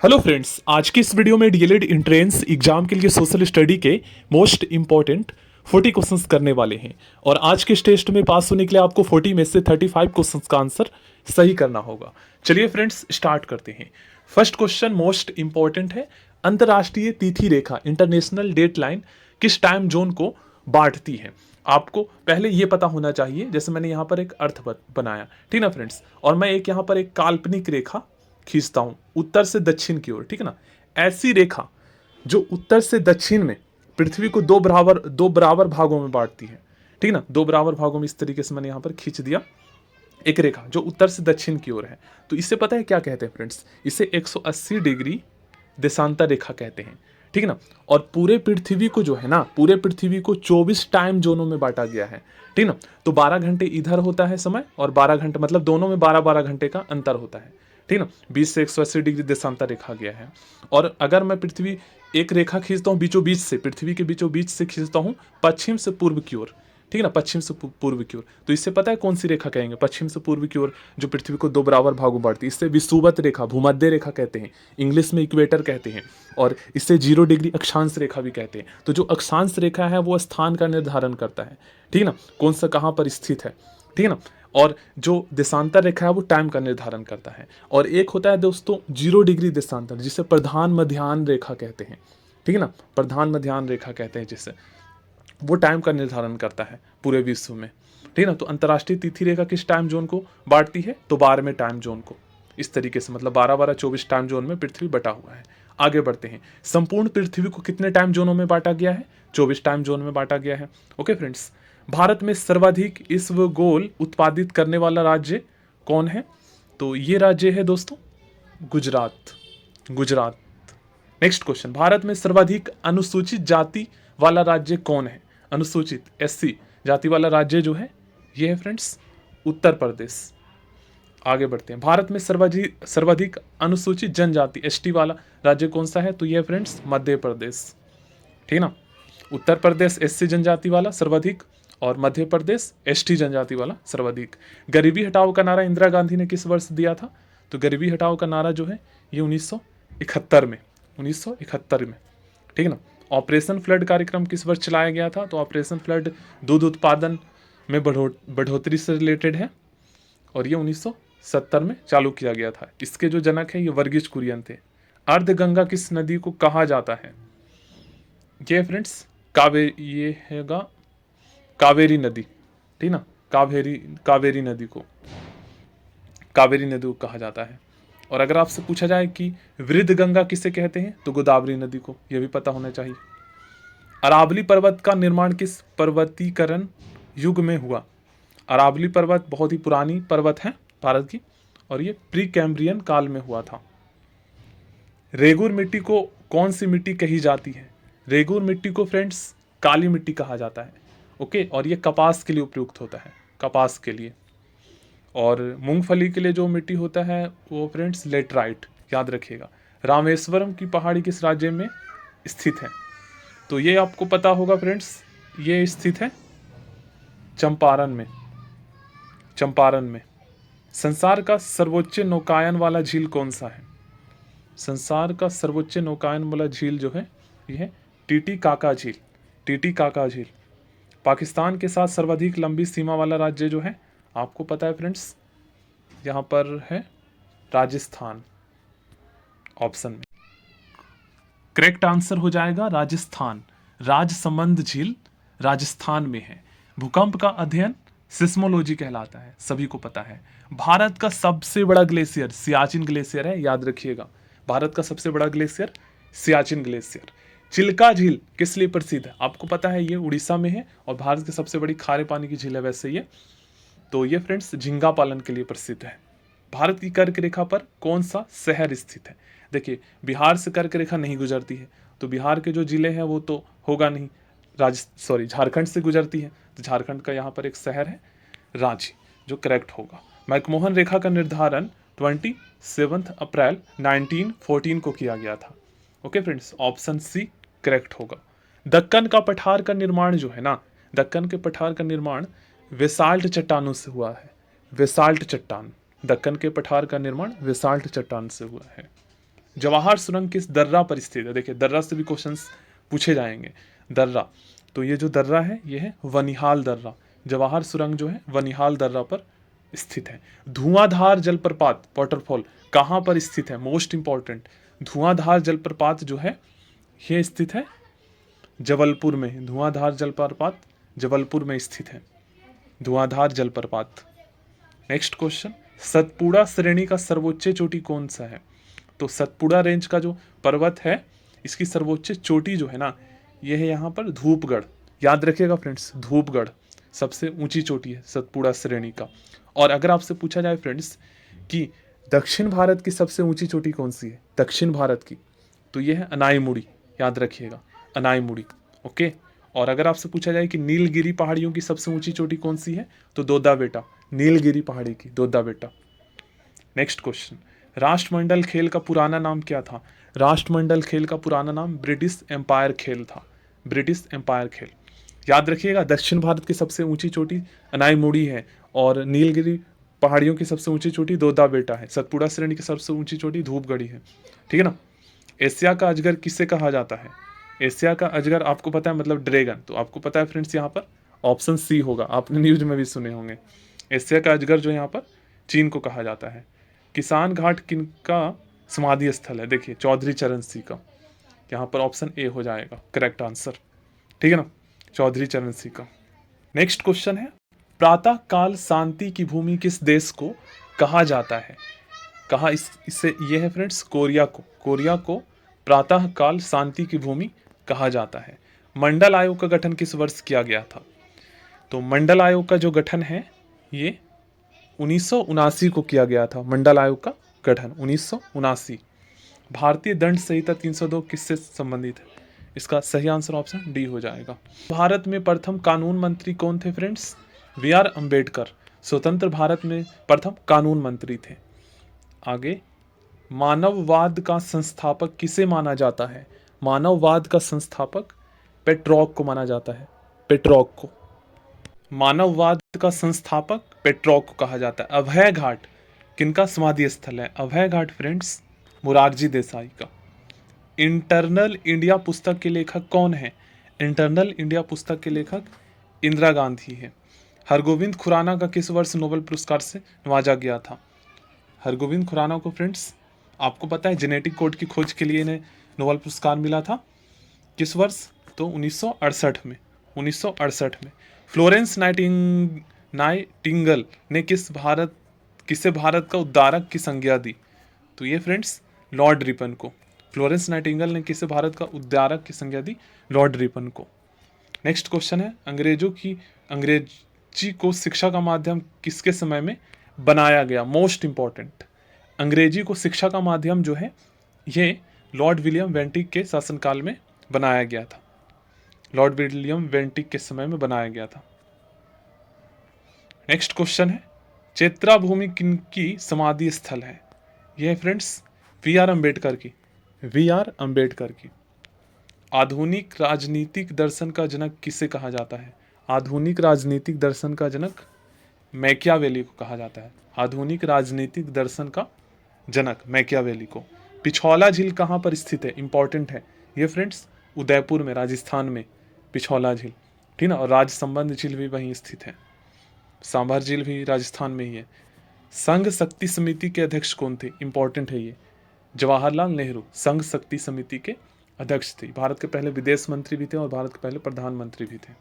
Hello friends, आज की इस वीडियो में डीएलएड एंट्रेंस एग्जाम के लिए सोशल स्टडी के मोस्ट इंपॉर्टेंट 40 क्वेश्चंस करने वाले हैं। और आज के इस टेस्ट में पास होने के लिए आपको 40 में से 35 क्वेश्चंस का आंसर सही करना होगा। चलिए फ्रेंड्स, स्टार्ट करते हैं। फर्स्ट क्वेश्चन मोस्ट इंपॉर्टेंट है। अंतर्राष्ट्रीय तिथि रेखा इंटरनेशनल डेट लाइन किस टाइम जोन को बांटती है? आपको पहले ये पता होना चाहिए। जैसे मैंने यहाँ पर एक अर्थ बनाया, ठीक ना फ्रेंड्स, और मैं एक यहाँ पर एक काल्पनिक रेखा खींचता हूं उत्तर से दक्षिण की ओर, ठीक है ना। ऐसी रेखा जो उत्तर से दक्षिण में पृथ्वी को दो बराबर भागों में बांटती है, ठीक है ना। दो बराबर भागों में इस तरीके से मैंने यहां पर खींच दिया एक रेखा जो उत्तर से दक्षिण की ओर है। तो इससे पता है क्या कहते हैं फ्रेंड्स? इसे 180 डिग्री देशांतर रेखा कहते हैं, ठीक है ना। और पूरे पृथ्वी को जो है ना, पूरे पृथ्वी को 24 टाइम जोनों में बांटा गया है, ठीक ना। तो 12 घंटे इधर होता है समय और 12 घंटे, मतलब दोनों में 12-12 घंटे का अंतर होता है, ठीक ना। 20 से 180 डिग्री देशांतर रेखा गया है। और अगर मैं पृथ्वी एक रेखा खींचता हूँ बीचों बीच से, पृथ्वी के बीचों बीच से खींचता हूँ पश्चिम से पूर्व की ओर, ठीक है ना, पश्चिम से पूर्व की ओर, तो इससे पता है कौन सी रेखा कहेंगे? पश्चिम से पूर्व की ओर जो पृथ्वी को दो बराबर भागों में बांटती है, इससे विषुवत रेखा, भूमध्य रेखा कहते हैं, इंग्लिश में इक्वेटर कहते हैं। और इससे 0 डिग्री अक्षांश रेखा भी कहते हैं। तो जो अक्षांश रेखा है वो स्थान का निर्धारण करता है, ठीक ना, कौन सा कहाँ पर स्थित है, ठीक है ना। और जो देशांतर रेखा है वो टाइम का निर्धारण करता है। और एक होता है दोस्तों 0 डिग्री देशांतर, जिसे प्रधान मध्याह्न रेखा कहते हैं, ठीक है ना, प्रधान मध्याह्न रेखा कहते हैं, जिससे वो टाइम का निर्धारण करता है पूरे विश्व में, ठीक है ना। तो अंतर्राष्ट्रीय तिथि रेखा किस टाइम जोन को बांटती है? तो 12वें टाइम जोन को। इस तरीके से मतलब 12-12-24 टाइम जोन में पृथ्वी बटा हुआ है। आगे बढ़ते हैं। संपूर्ण पृथ्वी को कितने टाइम जोनों में बांटा गया है? 24 टाइम जोन में बांटा गया है। ओके फ्रेंड्स, भारत में सर्वाधिक इसबगोल उत्पादित करने वाला राज्य कौन है? तो ये राज्य है दोस्तों गुजरात। गुजरात। नेक्स्ट क्वेश्चन, भारत में सर्वाधिक अनुसूचित जाति वाला राज्य कौन है? अनुसूचित एससी जाति वाला राज्य जो है ये है फ्रेंड्स उत्तर प्रदेश। आगे बढ़ते हैं। भारत में सर्वाधिक अनुसूचित जनजाति एसटी वाला राज्य कौन सा है? तो ये है फ्रेंड्स मध्य प्रदेश, ठीक ना। उत्तर प्रदेश एससी जनजाति वाला सर्वाधिक और मध्य प्रदेश एसटी जनजाति वाला सर्वाधिक। गरीबी हटाओ का नारा इंदिरा गांधी ने किस वर्ष दिया था? तो गरीबी हटाओ का नारा जो है ये 1971 में, 1971 में, ठीक है ना। ऑपरेशन फ्लड कार्यक्रम किस वर्ष चलाया गया था? तो ऑपरेशन फ्लड दूध उत्पादन में बढ़ोतरी से रिलेटेड है और ये 1970 में चालू किया गया था। इसके जो जनक है ये वर्गीज कुरियन थे। अर्धगंगा किस नदी को कहा जाता है? ये फ्रेंड्स ये हैगा कावेरी नदी, ठीक ना। कावेरी नदी को कहा जाता है। और अगर आपसे पूछा जाए कि वृद्ध गंगा किसे कहते हैं? तो गोदावरी नदी को, यह भी पता होना चाहिए। अरावली पर्वत का निर्माण किस पर्वतीकरण युग में हुआ? अरावली पर्वत बहुत ही पुरानी पर्वत है भारत की और ये प्री कैम्ब्रियन काल में हुआ था। रेगुर मिट्टी को कौन सी मिट्टी कही जाती है? रेगुर मिट्टी को फ्रेंड्स काली मिट्टी कहा जाता है। ओके, और ये कपास के लिए उपयुक्त होता है, कपास के लिए। और मूंगफली के लिए जो मिट्टी होता है वो फ्रेंड्स लेटराइट, याद रखिएगा। रामेश्वरम की पहाड़ी किस राज्य में स्थित है? तो ये आपको पता होगा फ्रेंड्स, ये स्थित है चंपारण में। चंपारण में। संसार का सर्वोच्च नौकायन वाला झील कौन सा है? संसार का सर्वोच्च नौकायन वाला झील जो है ये है टीटीकाका झील। टीटीकाका झील। पाकिस्तान के साथ सर्वाधिक लंबी सीमा वाला राज्य जो है आपको पता है फ्रेंड्स, यहाँ पर है राजस्थान। ऑप्शन में करेक्ट आंसर हो जाएगा राजस्थान। राजसमंद झील राजस्थान में है। भूकंप का अध्ययन सिस्मोलॉजी कहलाता है, सभी को पता है। भारत का सबसे बड़ा ग्लेशियर सियाचिन ग्लेशियर है, याद रखिएगा। भारत का सबसे बड़ा ग्लेशियर सियाचिन ग्लेशियर। चिल्का झील किस लिए प्रसिद्ध है? आपको पता है ये उड़ीसा में है और भारत की सबसे बड़ी खारे पानी की झील है वैसे ये। तो ये फ्रेंड्स झींगा पालन के लिए प्रसिद्ध है। भारत की कर्क रेखा पर कौन सा शहर स्थित है? देखिए, बिहार से कर्क रेखा नहीं गुजरती है तो बिहार के जो जिले हैं वो तो होगा नहीं। झारखंड से गुजरती है तो झारखंड का यहाँ पर एक शहर है रांची, जो करेक्ट होगा। मैकमोहन रेखा का निर्धारण 27 अप्रैल 1914 को किया गया था। Okay friends, option C correct होगा। दक्कन का पठार का निर्माण जो है ना, दक्कन के पठार का निर्माण बेसाल्ट चट्टानों से हुआ है। बेसाल्ट चट्टान, दक्कन के पठार का निर्माण बेसाल्ट चट्टान से हुआ है। जवाहर सुरंग किस दर्रा पर स्थित है? देखिए दर्रा से भी क्वेश्चंस पूछे जाएंगे। दर्रा, तो ये जो दर्रा है ये है वनिहाल दर्रा। जवाहर सुरंग जो है वनिहाल दर्रा पर स्थित है। धुआंधार जलप्रपात वाटरफॉल कहाँ पर स्थित है? मोस्ट इंपॉर्टेंट, धुआंधार जलप्रपात जो है ये स्थित है जबलपुर में। धुआंधार जलप्रपात जबलपुर में स्थित है, धुआंधार जलप्रपात। नेक्स्ट क्वेश्चन, सतपुड़ा श्रेणी का सर्वोच्च चोटी कौन सा है? तो सतपुड़ा रेंज का जो पर्वत है इसकी सर्वोच्च चोटी जो है ना ये है यहाँ पर धूपगढ़। याद रखिएगा फ्रेंड्स, धूपगढ़ सबसे ऊंची चोटी है सतपुड़ा श्रेणी का। और अगर आपसे पूछा जाए फ्रेंड्स कि दक्षिण भारत की सबसे ऊंची चोटी कौन सी है दक्षिण भारत की, तो ये है अनाईमुड़ी। याद रखिएगा अनाईमुड़ी, ओके। और अगर आपसे पूछा जाए कि नीलगिरी पहाड़ियों की सबसे ऊंची चोटी कौन सी है, तो दोदा बेटा, नीलगिरी पहाड़ी की दोदा बेटा। नेक्स्ट क्वेश्चन, राष्ट्रमंडल खेल का पुराना नाम क्या था? राष्ट्रमंडल खेल का पुराना नाम ब्रिटिश एम्पायर खेल था, ब्रिटिश एम्पायर खेल। याद रखिएगा दक्षिण भारत की सबसे ऊंची चोटी अनाईमुड़ी है और नीलगिरी पहाड़ियों की सबसे ऊंची चोटी दोदा बेटा है। सतपुड़ा श्रेणी की सबसे ऊंची चोटी धूपगढ़ी है, ठीक है ना। एशिया का अजगर किसे कहा जाता है? एशिया का अजगर आपको पता है मतलब ड्रैगन, तो आपको पता है फ्रेंड्स यहाँ पर ऑप्शन सी होगा, आपने न्यूज में भी सुने होंगे। एशिया का अजगर जो यहाँ पर चीन को कहा जाता है। किसान घाट किनका समाधि स्थल है? देखिए चौधरी चरण सिंह का, यहाँ पर ऑप्शन ए हो जाएगा करेक्ट आंसर, ठीक है ना, चौधरी चरण सिंह का। नेक्स्ट क्वेश्चन है, प्रातः काल शांति की भूमि किस देश को कहा जाता है? कहा इससे ये है फ्रेंड्स कोरिया को, कोरिया को प्रातः काल शांति की भूमि कहा जाता है। मंडल आयोग का गठन किस वर्ष किया गया था? तो मंडल आयोग का जो गठन है ये 1979 को किया गया था। मंडल आयोग का गठन 1979। भारतीय दंड संहिता 302 किससे संबंधित है? इसका सही आंसर ऑप्शन डी हो जाएगा। भारत में प्रथम कानून मंत्री कौन थे फ्रेंड्स? बी आर अम्बेडकर स्वतंत्र भारत में प्रथम कानून मंत्री थे। आगे, मानववाद का संस्थापक किसे माना जाता है? मानववाद का संस्थापक पेट्रॉक को माना जाता है, पेट्रॉक को। मानववाद का संस्थापक पेट्रॉक को कहा जाता है। अभय घाट किनका समाधि स्थल है? अभय घाट फ्रेंड्स मोरारजी देसाई का। इंटरनल इंडिया पुस्तक के लेखक कौन है? इंटरनल इंडिया पुस्तक के लेखक इंदिरा गांधी है। हरगोविंद खुराना का किस वर्ष नोबेल पुरस्कार से नवाजा गया था? हरगोविंद खुराना को फ्रेंड्स आपको पता है जेनेटिक कोड की खोज के लिए इन्हें नोबेल पुरस्कार मिला था, किस वर्ष? तो 1968 में, 1968 में। फ्लोरेंस नाइटिंगेल ने किसे भारत का उद्धारक की संज्ञा दी? तो ये फ्रेंड्स लॉर्ड रिपन को। फ्लोरेंस नाइटिंगेल ने किसे भारत का उद्धारक की संज्ञा दी? लॉर्ड रिपन को। नेक्स्ट क्वेश्चन है, अंग्रेजी को शिक्षा का माध्यम किसके समय में बनाया गया? मोस्ट इंपॉर्टेंट, अंग्रेजी को शिक्षा का माध्यम जो है ये लॉर्ड विलियम बेंटिक के शासनकाल में बनाया गया था। लॉर्ड विलियम बेंटिक के समय में बनाया गया था। नेक्स्ट क्वेश्चन है, चैत्रा भूमि किनकी समाधि स्थल है? यह फ्रेंड्स वी आर अम्बेडकर की, वी आर अम्बेडकर की। आधुनिक राजनीतिक दर्शन का जनक किसे कहा जाता है? आधुनिक राजनीतिक दर्शन का जनक मैकियावेली को कहा जाता है। आधुनिक राजनीतिक दर्शन का जनक मैकियावेली को। पिछौला झील कहाँ पर स्थित है? इंपॉर्टेंट है ये फ्रेंड्स, उदयपुर में, राजस्थान में पिछौला झील, ठीक ना। और राजसंबंध झील भी वहीं स्थित है। सांभर झील भी राजस्थान में ही है। संघ शक्ति समिति के अध्यक्ष कौन थे? इंपॉर्टेंट है ये, जवाहरलाल नेहरू संघ शक्ति समिति के अध्यक्ष थे। भारत के पहले विदेश मंत्री भी थे और भारत के पहले प्रधानमंत्री भी थे।